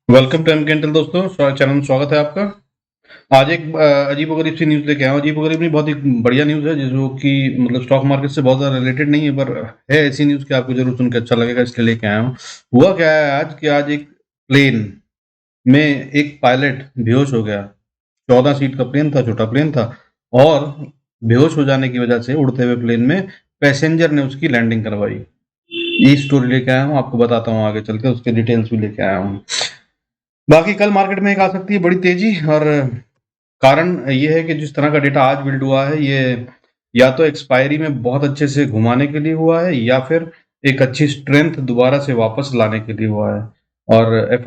Welcome to एमकेएनटेल दोस्तों, channel में स्वागत है आपका। आज एक अजीबोगरीब सी न्यूज़ लेके आया हूँ। अजीबोगरीब नहीं, बहुत ही बढ़िया न्यूज़ है जो कि मतलब स्टॉक मार्केट से बहुत ज़्यादा रिलेटेड नहीं है, पर है ऐसी न्यूज़ कि आपको जरूर सुन के अच्छा लगेगा, इसलिए लेके आया हूँ। हुआ क्या है आज कि आज एक प्लेन में एक पायलट बेहोश हो गया। 14 सीट का प्लेन था, छोटा प्लेन था, और बेहोश हो जाने की वजह से उड़ते हुए प्लेन में पैसेंजर ने उसकी लैंडिंग करवाई। ये स्टोरी लेके आया हूँ, आपको बताता हूँ आगे चल के, उसके डिटेल्स भी लेके आया हूँ। बाकी कल मार्केट में एक आ सकती है बड़ी तेजी, और कारण ये है कि जिस तरह का डेटा आज बिल्ड हुआ है, ये या तो एक्सपायरी में बहुत अच्छे से घुमाने के लिए हुआ है, या फिर एक अच्छी स्ट्रेंथ दोबारा से वापस लाने के लिए हुआ है। और एफ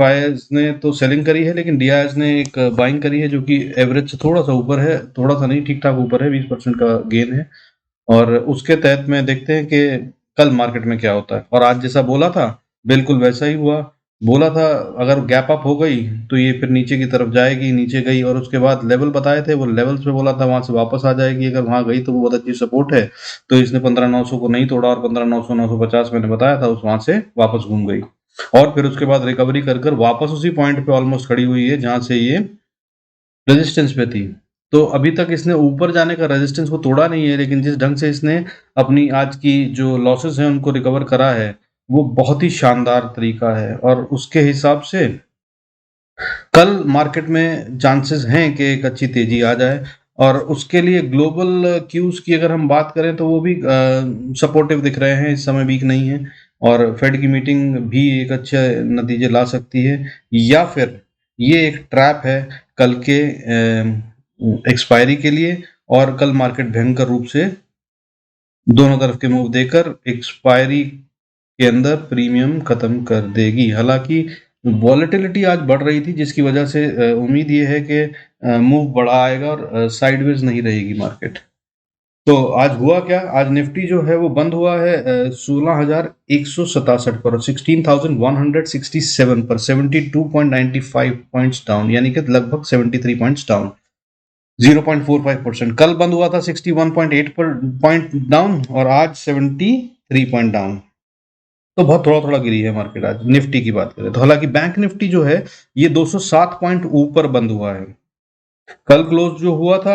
ने तो सेलिंग करी है, लेकिन डी ने एक बाइंग करी है जो कि एवरेज से थोड़ा सा ऊपर है, थोड़ा सा नहीं, ठीक ठाक ऊपर है, 20% का गेन है। और उसके तहत में देखते हैं कि कल मार्केट में क्या होता है। और आज जैसा बोला था बिल्कुल वैसा ही हुआ। बोला था अगर गैप अप हो गई तो ये फिर नीचे की तरफ जाएगी, नीचे गई, और उसके बाद लेवल बताए थे, वो लेवल्स पे बोला था वहां से वापस आ जाएगी। अगर वहां गई तो वो बहुत अच्छी सपोर्ट है, तो इसने 15,900 को नहीं तोड़ा, और 15,900 950 मैंने बताया था, उस वहां से वापस घूम गई। और फिर उसके बाद रिकवरी कर कर वापस उसी पॉइंट पे ऑलमोस्ट खड़ी हुई है जहां से ये रेजिस्टेंस पे थी। तो अभी तक इसने ऊपर जाने का रेजिस्टेंस को तोड़ा नहीं है, लेकिन जिस ढंग से इसने अपनी आज की जो लॉसेस हैं उनको रिकवर करा है, वो बहुत ही शानदार तरीका है। और उसके हिसाब से कल मार्केट में चांसेस हैं कि एक अच्छी तेजी आ जाए। और उसके लिए ग्लोबल क्यूज की अगर हम बात करें तो वो भी सपोर्टिव दिख रहे हैं, इस समय वीक नहीं है। और फेड की मीटिंग भी एक अच्छे नतीजे ला सकती है, या फिर ये एक ट्रैप है कल के एक्सपायरी के लिए। और कल मार्केट भयंकर रूप से दोनों तरफ के मूव देकर एक्सपायरी के अंदर प्रीमियम खत्म कर देगी। हालांकि वॉलेटिलिटी आज बढ़ रही थी, जिसकी वजह से उम्मीद ये है कि मूव बढ़ा आएगा और साइडवेज नहीं रहेगी मार्केट। तो आज हुआ क्या, आज निफ्टी जो है वो बंद हुआ है 16,167 पर, 16,167 पर, 72.95 पॉइंट्स डाउन, यानी कि लगभग 73 पॉइंट्स डाउन, 0.45%। कल बंद हुआ था 61.8 पर पॉइंट डाउन, और आज 73 पॉइंट डाउन। तो बहुत थोड़ा थोड़ा गिरी है मार्केट आज निफ्टी की बात करें तो। हालांकि बैंक निफ्टी जो है ये 207 पॉइंट ऊपर बंद हुआ है। कल क्लोज जो हुआ था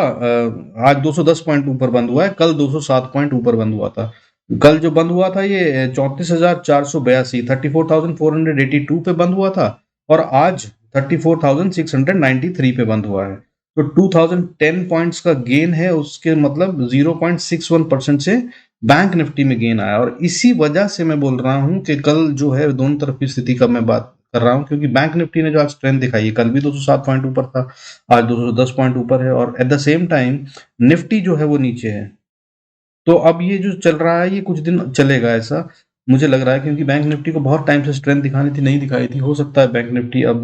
आज 210 पॉइंट ऊपर बंद हुआ है, कल 207 पॉइंट ऊपर बंद हुआ था। कल जो बंद हुआ था ये 34,482, 34,482 पे बंद हुआ था, और आज 34,693 पे बंद हुआ है। तो 2010 पॉइंट्स का गेन है, उसके मतलब 0.61% से बैंक निफ्टी में गेन आया। और इसी वजह से मैं बोल रहा हूं कि कल जो है दोनों तरफ की स्थिति का मैं बात कर रहा हूं, क्योंकि बैंक निफ्टी ने जो आज स्ट्रेंथ दिखाई है, कल भी 207 पॉइंट ऊपर था, आज 210 पॉइंट ऊपर है, और at the same time Nifty जो है वो नीचे है। तो अब ये जो चल रहा है ये कुछ दिन चलेगा ऐसा मुझे लग रहा है, क्योंकि बैंक निफ्टी को बहुत टाइम से स्ट्रेंथ दिखानी थी, नहीं दिखाई थी। हो सकता है बैंक निफ्टी अब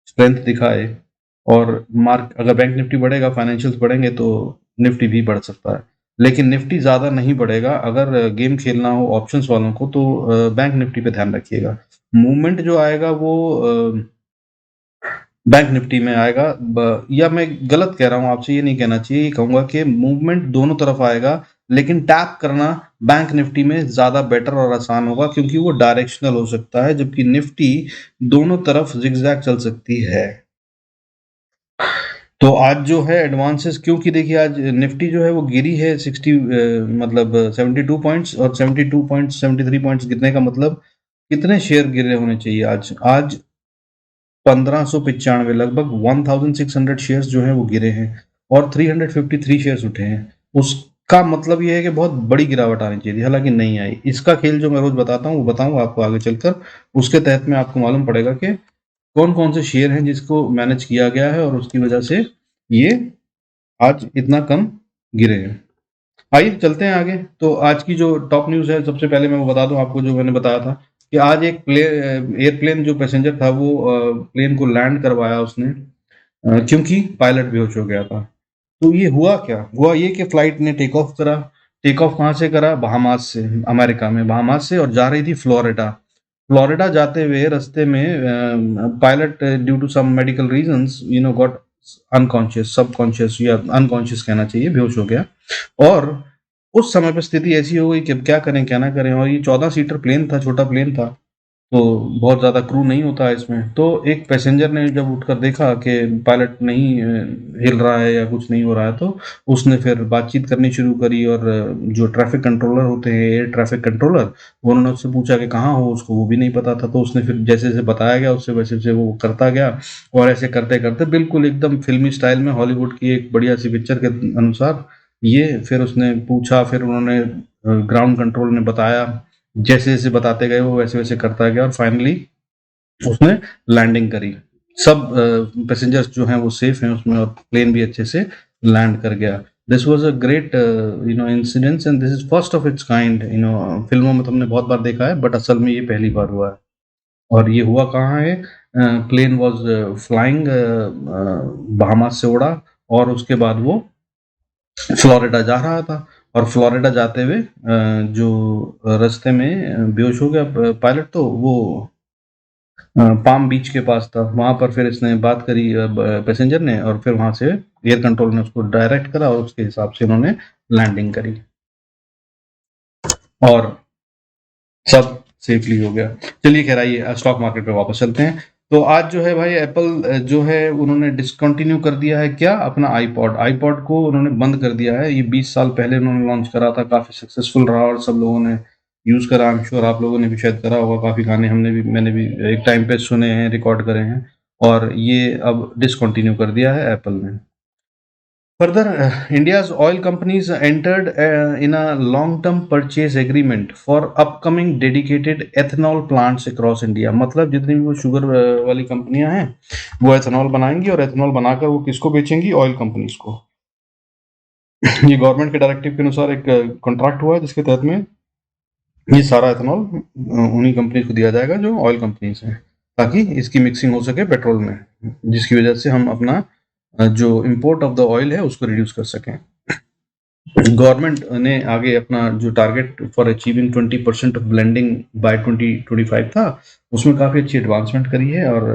स्ट्रेंथ दिखाए, और मार्क अगर बैंक निफ्टी बढ़ेगा, फाइनेंशियल्स बढ़ेंगे, तो निफ्टी भी बढ़ सकता है। लेकिन निफ्टी ज़्यादा नहीं बढ़ेगा। अगर गेम खेलना हो ऑप्शंस वालों को तो बैंक निफ्टी पे ध्यान रखिएगा। मूवमेंट जो आएगा वो बैंक निफ्टी में आएगा, या मैं गलत कह रहा हूं, आपसे ये नहीं कहना चाहिए, ये कहूंगा कि मूवमेंट दोनों तरफ आएगा, लेकिन टैप करना बैंक निफ्टी में ज्यादा बेटर और आसान होगा, क्योंकि वो डायरेक्शनल हो सकता है, जबकि निफ्टी दोनों तरफ जिगजैग चल सकती है। तो आज जो है एडवांसेस, क्योंकि देखिए आज निफ्टी जो है वो गिरी है 60 मतलब 72 पॉइंट्स, और 72.73 पॉइंट्स गिरने का मतलब कितने शेयर गिरे होने चाहिए आज। आज 1595, लगभग 1600 शेयर्स जो हैं वो गिरे हैं, और 353 शेयर्स उठे हैं। उसका मतलब ये है कि बहुत बड़ी गिरावट आनी चाहिए थी, हालांकि नहीं आई। इसका खेल जो मैं रोज बताता हूँ वो बताऊंगा आपको आगे चलकर, उसके तहत में आपको मालूम पड़ेगा कि कौन कौन से शेयर हैं जिसको मैनेज किया गया है, और उसकी वजह से ये आज इतना कम गिरे हैं। आइए चलते हैं आगे। तो आज की जो टॉप न्यूज़ है, सबसे पहले मैं वो बता दूं आपको, जो मैंने बताया था कि आज एक एयरप्लेन जो पैसेंजर था वो प्लेन को लैंड करवाया उसने, क्योंकि पायलट बेहोश हो गया था। तो ये हुआ क्या, हुआ ये कि फ्लाइट ने टेक ऑफ करा। टेक ऑफ कहाँ से करा, बहामास से, अमेरिका में बहामास से, और जा रही थी फ्लोरिडा। फ्लोरिडा जाते हुए रास्ते में pilot due to some medical reasons got unconscious, subconscious या अनकॉन्शियस कहना चाहिए, बेहोश हो गया। और उस समय पे स्थिति ऐसी हो गई कि अब क्या करें क्या ना करें, और ये 14 सीटर प्लेन था, छोटा प्लेन था। तो बहुत ज़्यादा क्रू नहीं होता है इसमें। तो एक पैसेंजर ने जब उठकर देखा कि पायलट नहीं हिल रहा है या कुछ नहीं हो रहा है, तो उसने फिर बातचीत करनी शुरू करी और जो ट्रैफिक कंट्रोलर होते हैं, एयर ट्रैफिक कंट्रोलर, उन्होंने उससे पूछा कि कहाँ हो, उसको वो भी नहीं पता था। तो उसने फिर जैसे-जैसे बताया गया उससे वैसे-वैसे वो करता गया और ऐसे करते-करते बिल्कुल एकदम फ़िल्मी स्टाइल में हॉलीवुड की एक बढ़िया-सी पिक्चर के अनुसार ये फिर उसने पूछा, फिर उन्होंने ग्राउंड कंट्रोल ने बताया, जैसे-जैसे बताते गए वो वैसे-वैसे करता गया और फाइनली उसने लैंडिंग करी। सब पैसेंजर्स जो हैं वो सेफ हैं उसमें और प्लेन भी अच्छे से लैंड कर गया। This was a great incidence and this is first of its kind. फ़िल्मों में तो हमने बहुत बार देखा है बट असल में ये पहली बार हुआ है। और ये हुआ कहाँ है? प्लेन वाज़ फ्लाइंग बहामास से उड़ा और उसके बाद वो फ्लोरिडा जा रहा था और फ्लोरिडा जाते हुए जो रास्ते में बेहोश हो गया पायलट, तो वो पाम बीच के पास था। वहाँ पर फिर इसने बात करी पैसेंजर ने और फिर वहाँ से एयर कंट्रोल ने उसको डायरेक्ट करा और उसके हिसाब से उन्होंने लैंडिंग करी और सब सेफली हो गया। चलिए खैर आइए स्टॉक मार्केट पे वापस चलते हैं। तो आज जो है भाई एप्पल जो है उन्होंने डिसकंटिन्यू कर दिया है क्या अपना आईपॉड। आईपॉड को उन्होंने बंद कर दिया है। ये 20 साल पहले उन्होंने लॉन्च करा था, काफ़ी सक्सेसफुल रहा और सब लोगों ने यूज़ करा। आई एम श्योर आप लोगों ने भी शायद करा होगा। काफ़ी गाने मैंने भी एक टाइम पे सुने हैं, रिकॉर्ड करे हैं और ये अब डिसकंटिन्यू कर दिया है एप्पल ने। Further, India's oil companies entered in a long-term purchase agreement for upcoming dedicated ethanol plants across India। मतलब जितनी भी वो शुगर वाली कंपनियां हैं वो एथेनॉल बनाएंगी और एथेनॉल बनाकर वो किसको बेचेंगी? ऑयल कंपनीज को। ये गवर्नमेंट के डायरेक्टिव के अनुसार एक कॉन्ट्रैक्ट हुआ है जिसके तहत में ये सारा एथेनॉल उन्हीं कंपनीज को दिया जाएगा जो ऑयल कंपनीज हैं, ताकि इसकी मिक्सिंग हो सके पेट्रोल में, जिसकी वजह से हम अपना जो इम्पोर्ट ऑफ द ऑयल है उसको रिड्यूस कर सकें। गवर्नमेंट ने आगे अपना जो target for achieving 20% of blending by 2025 था, उसमें काफ़ी अच्छी एडवांसमेंट करी है और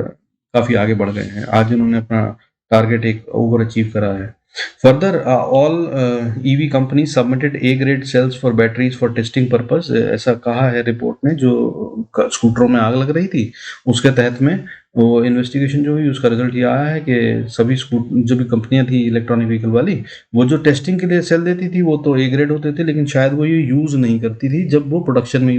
काफ़ी आगे बढ़ गए हैं। आज इन्होंने अपना टारगेट एक ओवर अचीव करा है। Further all EV company submitted A grade cells for batteries for testing purpose. ऐसा कहा है रिपोर्ट में, जो स्कूटरों में आग लग रही थी उसके तहत में वो इन्वेस्टिगेशन जो हुई उसका रिजल्ट ये आया है कि सभी जो भी कंपनियां थी इलेक्ट्रॉनिक व्हीकल वाली, वो जो टेस्टिंग के लिए सेल देती थी वो तो ए ग्रेड होते थे, लेकिन शायद वो ये यूज़ नहीं करती थी जब वो प्रोडक्शन में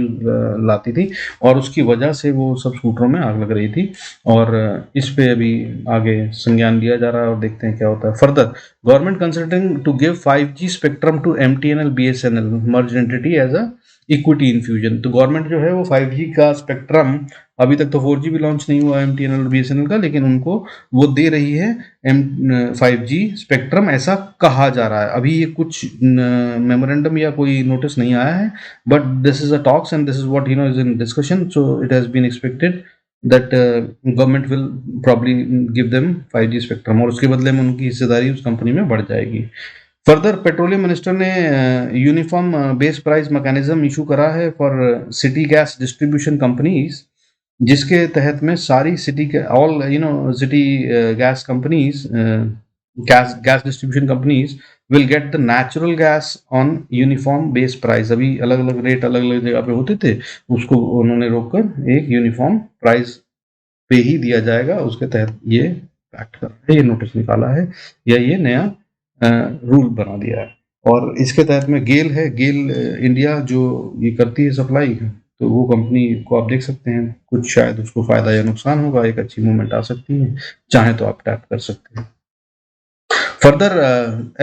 लाती थी और उसकी वजह से वो सब स्कूटरों में आग लग रही थी। और इस पे अभी आगे संज्ञान लिया जा रहा है और देखते हैं क्या होता है। Further government considering to give 5G spectrum to MTNL BSNL merge entity as a equity infusion. तो गवर्नमेंट जो है वो 5G का स्पेक्ट्रम, अभी तक तो 4G भी लॉन्च नहीं हुआ MTNL और BSNL का, लेकिन उनको वो दे रही है 5G स्पेक्ट्रम, ऐसा कहा जा रहा है। अभी ये कुछ मेमोरेंडम या कोई नोटिस नहीं आया है, but this is a talks and this is what is in discussion. So it has been expected that government will probably give them 5G spectrum और उसके बदले में उनकी हिस्सेदारी उस कंपनी में बढ़ जाएगी। फर्दर पेट्रोलियम मिनिस्टर ने uniform base price mechanism issue करा है for city gas distribution companies, जिसके तहत में सारी सिटी के all city gas companies, gas distribution companies will get the natural gas on uniform base price. अभी अलग अलग रेट अलग अलग जगह पे होते थे, उसको उन्होंने रोककर एक यूनिफॉर्म प्राइस पे ही दिया जाएगा। उसके तहत ये एक्ट कर रहा है, ये नोटिस निकाला है या ये नया रूल बना दिया है। और इसके तहत में गेल है, गेल इंडिया जो ये करती है सप्लाई, तो वो कंपनी को आप देख सकते हैं, कुछ शायद उसको फायदा या नुकसान होगा, एक अच्छी मूवमेंट आ सकती है, चाहे तो आप टैप कर सकते हैं। फर्दर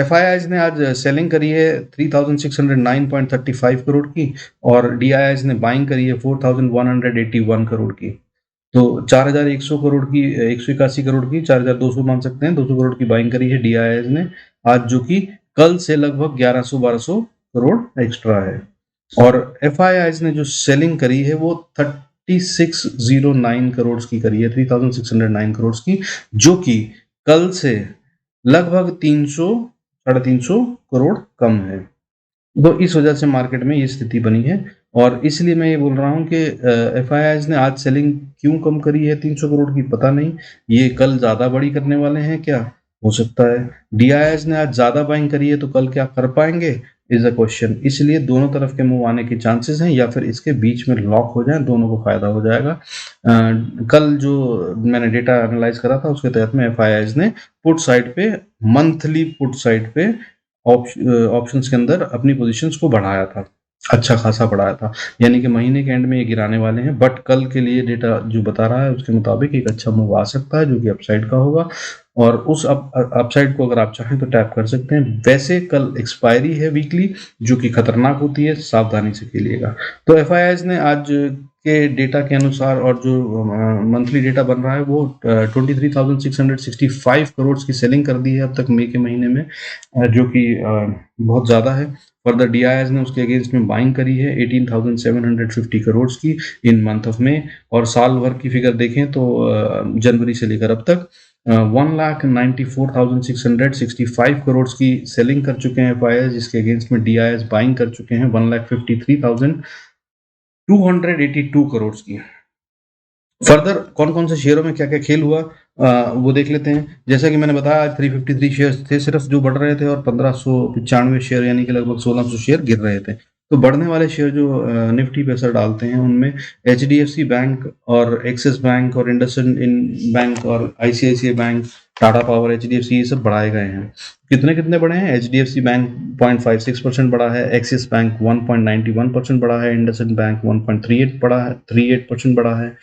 FIIs ने आज सेलिंग करी है 3609.35 करोड़ की और DIIs ने बाइंग करी है 4181 करोड़ की। तो 4100 करोड़ की, 181 करोड़ की, 4200 मान सकते हैं, 200 करोड़ की बाइंग करी है DIIs ने आज, जो कि कल से लगभग 1100-1200 करोड़ एक्स्ट्रा है। और FIIs ने जो सेलिंग करी है वो 3609 करोड़ की करी है, 3609 करोड़ की, जो कि कल से लगभग 300-350 करोड़ कम है। तो इस वजह से मार्केट में ये स्थिति बनी है और इसलिए मैं ये बोल रहा हूँ कि FIIs ने आज सेलिंग क्यों कम करी है 300 करोड़ की, पता नहीं। ये कल ज़्यादा बड़ी करने वाले हैं क्या, हो सकता है। डीआईएस ने आज ज्यादा बाइंग करी है तो कल क्या कर पाएंगे इज अ क्वेश्चन। इसलिए दोनों तरफ के मूव आने के चांसेस हैं, या फिर इसके बीच में लॉक हो जाए, दोनों को फायदा हो जाएगा। कल जो मैंने डेटा एनालाइज करा था उसके तहत में एफआईआईज ने पुट साइड पे, मंथली पुट साइड पे ऑप्शंस के अंदर अपनी पोजीशंस को बढ़ाया था, अच्छा खासा बढ़ाया था। यानी कि महीने के एंड में ये गिराने वाले हैं, बट कल के लिए डेटा जो बता रहा है उसके मुताबिक एक अच्छा मूव आ सकता है जो कि अपसाइड का होगा, और उस अपसाइड को अगर आप चाहें तो टैप कर सकते हैं। वैसे कल एक्सपायरी है वीकली, जो कि खतरनाक होती है, सावधानी से खेलिएगा। तो एफआईआईज ने आज के डेटा के अनुसार, और जो मंथली डेटा बन रहा है वो 23,665 करोड़ की सेलिंग कर दी है अब तक मई के महीने में, जो कि बहुत ज़्यादा है। फर्दर डीआईएस ने उसके अगेंस्ट में बाइंग करी है 18,750 करोड़ की इन मंथ ऑफ में। और साल भर की फिगर देखें तो जनवरी से लेकर अब तक 1,94,665 करोड़ की सेलिंग कर चुके हैं एफआईआईज, जिसके अगेंस्ट में डीआईएस बाइंग कर चुके हैं 1,53,282 करोड़ की। फर्दर कौन कौन से शेयरों में क्या क्या खेल हुआ वो देख लेते हैं। जैसा कि मैंने बताया 353 शेयर थे सिर्फ जो बढ़ रहे थे, और 1595 शेयर यानी कि लगभग 1600 शेयर गिर रहे थे। तो बढ़ने वाले शेयर जो निफ्टी पे असर डालते हैं उनमें एचडीएफसी बैंक और एक्सिस बैंक और इंडसइंड बैंक और ICICI bank, Tata power, HDFC, ये सब बढ़ाए गए हैं। कितने कितने बढ़े हैं? एचडीएफसी बैंक 0.56% बढ़ा है, एक्सिस बैंक 1.91% बढ़ा है, इंडसइंड बैंक 1.38 बढ़ा है, 38% बढ़ा है,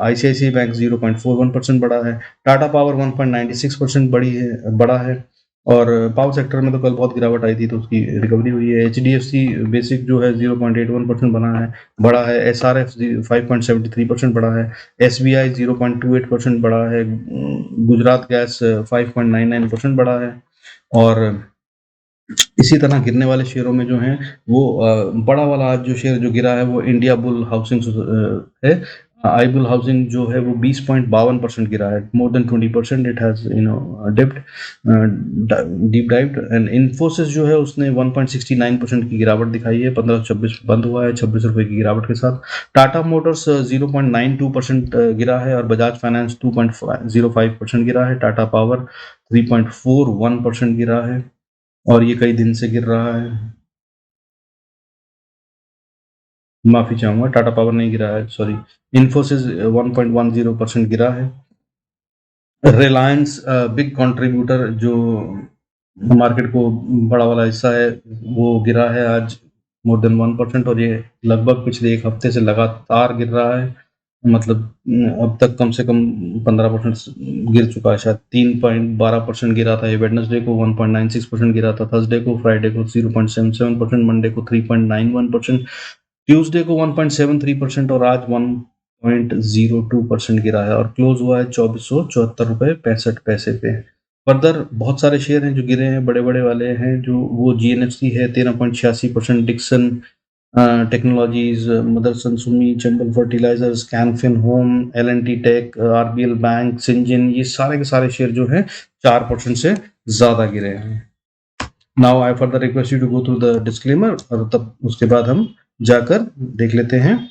आईसीआईसीआई बैंक 0.41% बढ़ा है, टाटा पावर 1.96% बढ़ा है। और पावर सेक्टर में तो कल बहुत गिरावट आई थी तो उसकी रिकवरी हुई है। एचडीएफसी बेसिक जो है 0.81% बढ़ा है, एसआरएफ 5.73% बढ़ा है, एसबीआई 0.28% बढ़ा है, गुजरात गैस 5.99% बढ़ा है। और इसी तरह गिरने वाले शेयरों में जो हैं वो बड़ा वाला आज जो शेयर जो गिरा है वो इंडिया बुल हाउसिंग है। आई बुल हाउसिंग जो है वो 20.52% गिरा है, more than 20% it has dipped, deep dived. And Infosys जो है उसने 1.69% की गिरावट दिखाई है, 1526 बंद हुआ है 26 रुपए की गिरावट के साथ। टाटा मोटर्स 0.92% गिरा है, और बजाज फाइनेंस 2.05% गिरा है। टाटा पावर 3.41% गिरा है, और ये कई दिन से गिर रहा है। माफी चाहूंगा, टाटा पावर नहीं गिरा है, सॉरी। इन्फोसिस 1.10% गिरा है। रिलायंस बिग कंट्रीब्यूटर जो मार्केट को बड़ा वाला हिस्सा है वो गिरा है आज मोर देन 1%, और ये लगभग पिछले एक हफ्ते से लगातार गिर रहा है। मतलब अब तक कम से कम 15% गिर चुका है, शायद 3.12% गिरा था ये वेडनेसडे को, 1.96% गिरा था थर्सडे को, फ्राइडे को 0.77%, मंडे को 3.91%, ट्यूसडे को 1.73%, और आज 1.02% गिरा है, और क्लोज हुआ है 2474 रुपए 65 पैसे पे। फर्दर बहुत सारे शेयर हैं जो गिरे हैं, बड़े बड़े वाले हैं जो, वो जीएनएफसी है 13.86%, डिक्सन टेक्नोलॉजीज, मदरसन सुमी, चंबल फर्टिलाइजर्स, कैनफिन होम, एल&टी टेक, आरबीएल बैंक, सिंजिन, ये सारे के सारे शेयर जो हैं 4% से ज्यादा गिरे हैं। Now I further request you to go through the disclaimer, और तब उसके बाद हम जाकर देख लेते हैं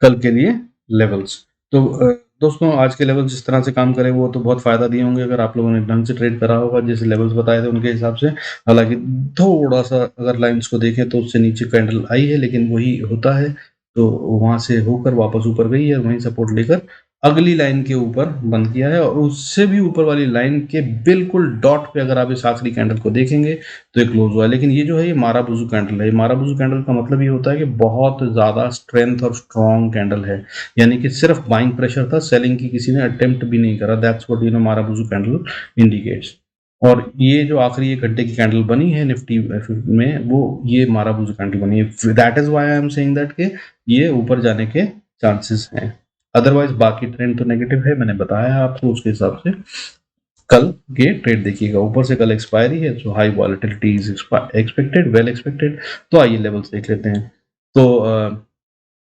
कल के लिए लेवल्स। तो दोस्तों आज के लेवल्स जिस तरह से काम करें वो तो बहुत फायदा दिए होंगे अगर आप लोगों ने ढंग से ट्रेड करा होगा, जैसे लेवल्स बताए थे उनके हिसाब से। हालांकि थोड़ा सा अगर लाइंस को देखें तो उससे नीचे कैंडल आई है, लेकिन वही होता है, तो वहां से होकर वापस ऊपर गई है, वहीं सपोर्ट लेकर अगली लाइन के ऊपर बंद किया है, और उससे भी ऊपर वाली लाइन के बिल्कुल डॉट पे अगर आप इस आखिरी कैंडल को देखेंगे तो ये क्लोज हुआ है। लेकिन ये जो है ये माराबुजू कैंडल है। ये माराबुजू कैंडल का मतलब ये होता है कि बहुत ज्यादा स्ट्रेंथ और स्ट्रॉन्ग कैंडल है, यानी कि सिर्फ बाइंग प्रेशर था, सेलिंग की किसी ने अटेम्प्ट भी नहीं करा। That's what marubozu candle indicates. और ये जो आखिरी 1 घंटे की कैंडल बनी है निफ्टी में, वो ये माराबुजू कैंडल बनी है। That is why I am saying that कि ये ऊपर जाने के चांसेस हैं। अदरवाइज बाकी ट्रेंड तो नेगेटिव है, मैंने बताया आपको, उसके हिसाब से कल के ट्रेड देखिएगा। ऊपर से कल एक्सपायरी है, so high volatility is expected, well expected. तो आइए लेवल्स देख लेते हैं। तो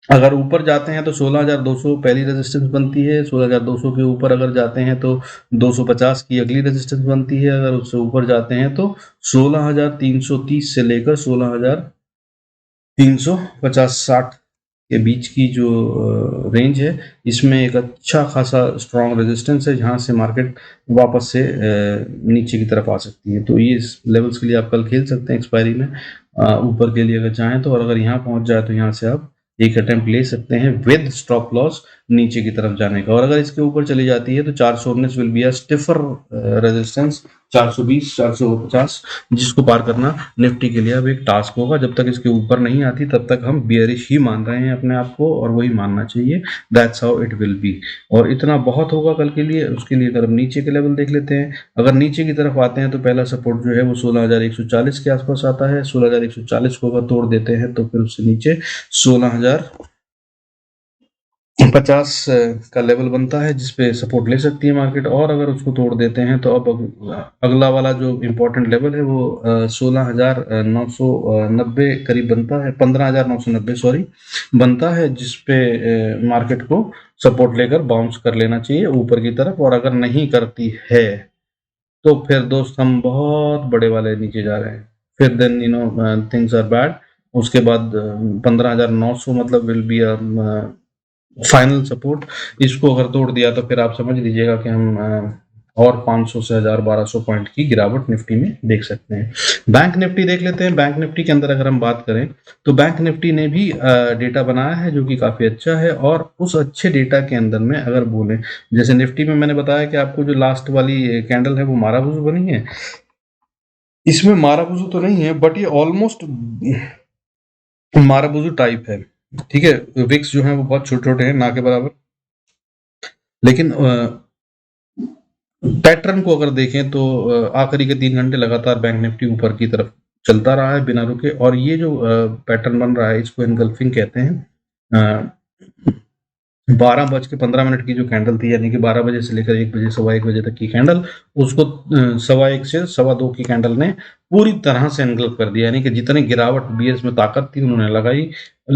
अगर ऊपर जाते हैं तो 16,200 पहली रेजिस्टेंस बनती है, 16,200 के ऊपर अगर जाते हैं तो 250 की अगली रेजिस्टेंस बनती है, अगर उससे ऊपर जाते हैं तो 16,330 से लेकर 16,350 60 के बीच की जो रेंज है, इसमें एक अच्छा खासा स्ट्रॉन्ग रेजिस्टेंस है जहां से मार्केट वापस से नीचे की तरफ आ सकती है। तो ये इस लेवल्स के लिए आप कल खेल सकते हैं एक्सपायरी में ऊपर के लिए अगर चाहें तो, और अगर यहाँ पहुंच जाए तो यहाँ से आप एक अटेम्प्ट ले सकते हैं विद स्टॉप लॉस नीचे की तरफ जाने का। और अगर इसके ऊपर चली जाती है तो 419 will be a stiffer resistance, 420 450 जिसको पार करना निफ्टी के लिए अब एक टास्क होगा। जब तक इसके ऊपर नहीं आती तब तक हम बियरिश ही मान रहे हैं अपने आप को, और वही मानना चाहिए। That's how it will be. और इतना बहुत होगा कल के लिए। उसके लिए अगर हम नीचे के लेवल देख लेते हैं, अगर नीचे की तरफ आते हैं तो पहला सपोर्ट जो है वो 16,140 के आसपास आता है। 16,140 को अगर तोड़ देते हैं तो फिर उससे नीचे 16,050 का लेवल बनता है जिसपे सपोर्ट ले सकती है मार्केट। और अगर उसको तोड़ देते हैं तो अब अगला वाला जो इम्पोर्टेंट लेवल है वो 16,990 करीब बनता है, 15,990 सॉरी बनता है, जिसपे मार्केट को सपोर्ट लेकर बाउंस कर लेना चाहिए ऊपर की तरफ। और अगर नहीं करती है तो फिर दोस्त हम बहुत बड़े वाले नीचे जा रहे हैं, फिर देन थिंग्स आर बैड। उसके बाद 15,900 मतलब विल बी फाइनल सपोर्ट। इसको अगर तोड़ दिया तो फिर आप समझ लीजिएगा कि हम और 500 से 1,000-1,200 पॉइंट की गिरावट निफ्टी में देख सकते हैं। बैंक निफ्टी देख लेते हैं। बैंक निफ्टी के अंदर अगर हम बात करें तो बैंक निफ्टी ने भी डेटा बनाया है जो कि काफी अच्छा है। और उस अच्छे डेटा के अंदर में अगर बोले, जैसे निफ्टी में मैंने बताया कि आपको जो लास्ट वाली कैंडल है वो माराबूजू बनी है, इसमें माराबूजू तो नहीं है बट ये ऑलमोस्ट माराबूजू टाइप है। ठीक है, विक्स जो है वो बहुत छोटे छोटे हैं, ना के बराबर, लेकिन पैटर्न को अगर देखें तो आखिरी के 3 घंटे लगातार बैंक निफ्टी ऊपर की तरफ चलता रहा है बिना रुके। और ये जो पैटर्न बन रहा है इसको एनगल्फिंग कहते हैं। 12:15 की जो कैंडल थी, यानी कि 12 बजे से लेकर 1 बजे, 1:15 बजे तक की कैंडल, उसको 1:15 से 2:15 की कैंडल ने पूरी तरह से एनगल्फ कर दिया। यानी कि जितनी गिरावट बीएस में ताकत थी उन्होंने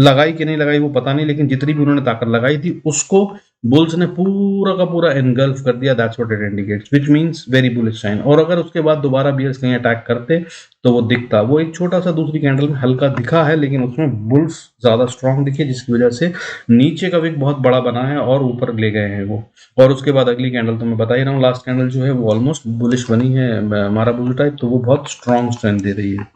लगाई कि नहीं लगाई वो पता नहीं, लेकिन जितनी भी उन्होंने ताकत लगाई थी उसको बुल्स ने पूरा का पूरा एनगल्फ कर दिया। That's what it indicates, which means very bullish sign. और अगर उसके बाद दोबारा बीएस कहीं अटैक करते तो वो दिखता, वो एक छोटा सा दूसरी कैंडल में हल्का दिखा है, लेकिन उसमें बुल्स ज्यादा स्ट्रांग दिखे, जिसकी वजह से नीचे का विक बहुत बड़ा बना है और ऊपर ले गए हैं वो। और उसके बाद अगली कैंडल तो मैं बता ही रहा हूँ, लास्ट कैंडल जो है वो ऑलमोस्ट बुलिश बनी है, माराबूजू टाइप, तो वो बहुत स्ट्रांग स्ट्रेंथ दे रही है।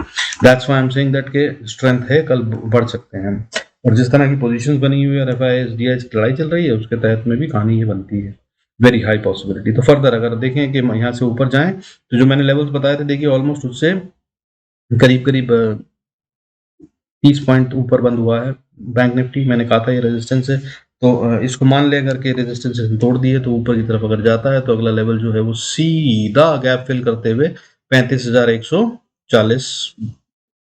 That's why I am saying that के स्ट्रेंथ है, कल बढ़ सकते हैं। और जिस तरह की पोजीशंस बनी हुई है और एफआईआई एसडीआई की लड़ाई चल रही है उसके तहत में भी कहानी ये बनती है, वेरी हाई पॉसिबिलिटी। तो फर्दर अगर देखें कि यहाँ से ऊपर जाएं तो जो मैंने लेवल्स बताए थे, देखिए ऑलमोस्ट उससे करीब करीब 30 पॉइंट ऊपर बंद हुआ है बैंक निफ्टी। मैंने कहा था ये रेजिस्टेंस है, तो इसको मान ले अगर के रेजिस्टेंस तोड़ दिए तो ऊपर की तरफ अगर जाता है तो अगला लेवल जो है वो सीधा गैप फिल करते हुए 35,140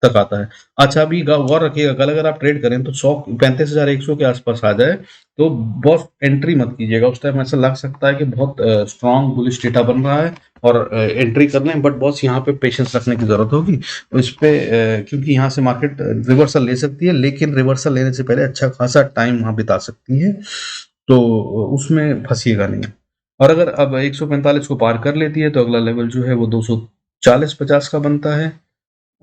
तक आता है। अच्छा, अभी गौर रखिएगा, कल अगर आप ट्रेड करें तो 35,100 के आसपास आ जाए तो बहुत एंट्री मत कीजिएगा। उस टाइम ऐसा लग सकता है कि बहुत स्ट्रॉन्ग बुलिश डेटा बन रहा है और एंट्री कर लें, बट बॉस यहाँ पे पेशेंस रखने की जरूरत होगी इस पे, क्योंकि यहाँ से मार्केट रिवर्सल ले सकती है, लेकिन रिवर्सल लेने से पहले अच्छा खासा टाइम वहां बिता सकती है, तो उसमें फंसिएगा नहीं। और अगर अब 145 को पार कर लेती है तो अगला लेवल जो है वो 240-50 का बनता है,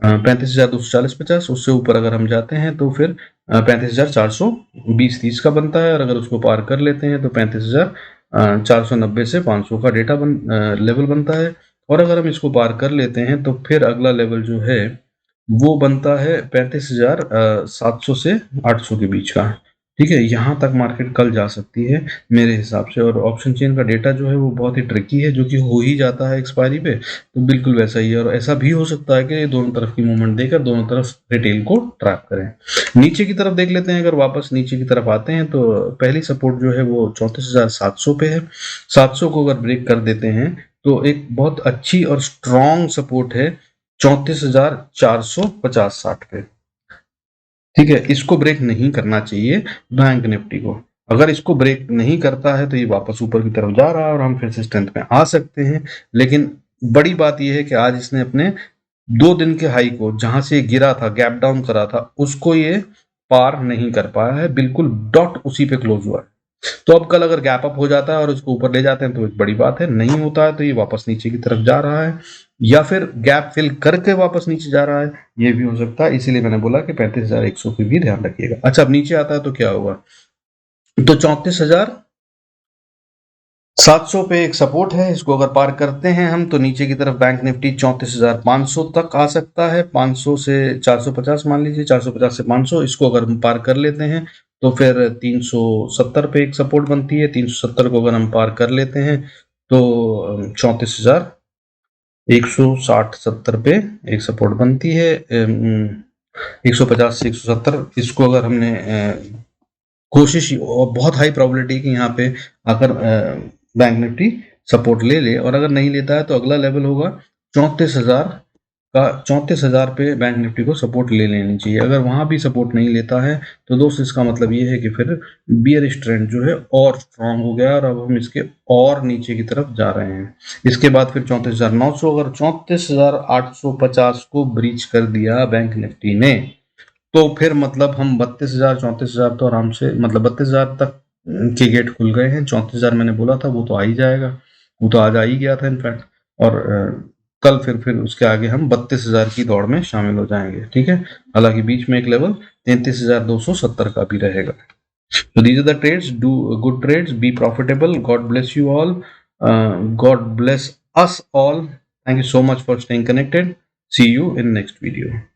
35,240-50। उससे ऊपर अगर हम जाते हैं तो फिर 35,420-30 का बनता है, और अगर उसको पार कर लेते हैं तो 35,490 से 500 का लेवल बनता है। और अगर हम इसको पार कर लेते हैं तो फिर अगला लेवल जो है वो बनता है 35,700 से 800 के बीच का। ठीक है, यहाँ तक मार्केट कल जा सकती है मेरे हिसाब से। और ऑप्शन चेन का डेटा जो है वो बहुत ही ट्रिकी है, जो कि हो ही जाता है एक्सपायरी पे, तो बिल्कुल वैसा ही है। और ऐसा भी हो सकता है कि दोनों तरफ की मूवमेंट देकर दोनों तरफ रिटेल को ट्रैप करें। नीचे की तरफ देख लेते हैं, अगर वापस नीचे की तरफ आते हैं तो पहली सपोर्ट जो है वो 34,700 पे है। 700 को अगर ब्रेक कर देते हैं तो एक बहुत अच्छी और स्ट्रॉन्ग सपोर्ट है 34,450-60 पे। ठीक है, इसको ब्रेक नहीं करना चाहिए बैंक निफ्टी को। अगर इसको ब्रेक नहीं करता है तो ये वापस ऊपर की तरफ जा रहा है और हम फिर से स्ट्रेंथ में आ सकते हैं। लेकिन बड़ी बात यह है कि आज इसने अपने 2 दिन के हाई को, जहां से गिरा था, गैप डाउन करा था, उसको ये पार नहीं कर पाया है, बिल्कुल डॉट उसी पे क्लोज हुआ है। तो अब कल अगर गैप अप हो जाता है और उसको ऊपर ले जाते हैं तो एक बड़ी बात है, नहीं होता है तो ये वापस नीचे की तरफ जा रहा है, या फिर गैप फिल करके वापस नीचे जा रहा है, ये भी हो सकता है। इसीलिए मैंने बोला कि 35,100 की भी ध्यान रखिएगा। अच्छा, अब नीचे आता है तो क्या होगा, तो 34,700 पे एक सपोर्ट है, इसको अगर पार करते हैं हम तो नीचे की तरफ बैंक निफ्टी 34,500 तक आ सकता है। 500 से 450 मान लीजिए, 450 से 500, इसको अगर हम पार कर लेते हैं तो फिर 370 पे एक सपोर्ट बनती है। 370 को अगर हम पार कर लेते हैं तो 34,160-70 पे एक सपोर्ट बनती है। 150 से 170, इसको अगर हमने कोशिश, और बहुत हाई प्रोबेबिलिटी कि यहाँ पे आकर बैंक निफ्टी सपोर्ट ले ले, और अगर नहीं लेता है तो अगला लेवल होगा 34,000 का। 34,000 पे बैंक निफ्टी को सपोर्ट ले लेनी चाहिए। अगर वहां भी सपोर्ट नहीं लेता है तो दोस्त इसका मतलब ये है कि फिर बियरिश ट्रेंड जो है और स्ट्रांग हो गया और अब हम इसके और नीचे की तरफ जा रहे हैं। इसके बाद फिर 34,900, अगर 34,850 को ब्रीच कर दिया बैंक निफ्टी ने तो फिर मतलब हम 32,000 34,000 तो आराम से, मतलब 32,000 तक के गेट खुल गए हैं। 34,000 मैंने बोला था वो तो आ ही जाएगा, वो तो आज आ ही गया था इनफैक्ट। और कल फिर उसके आगे हम 32,000 की दौड़ में शामिल हो जाएंगे, ठीक है। हालांकि बीच में एक लेवल 33,270 का भी रहेगा। So these are the trades. Do good trades. Be profitable. God bless you all. God bless us all. Thank you so much for staying connected. See you in next video.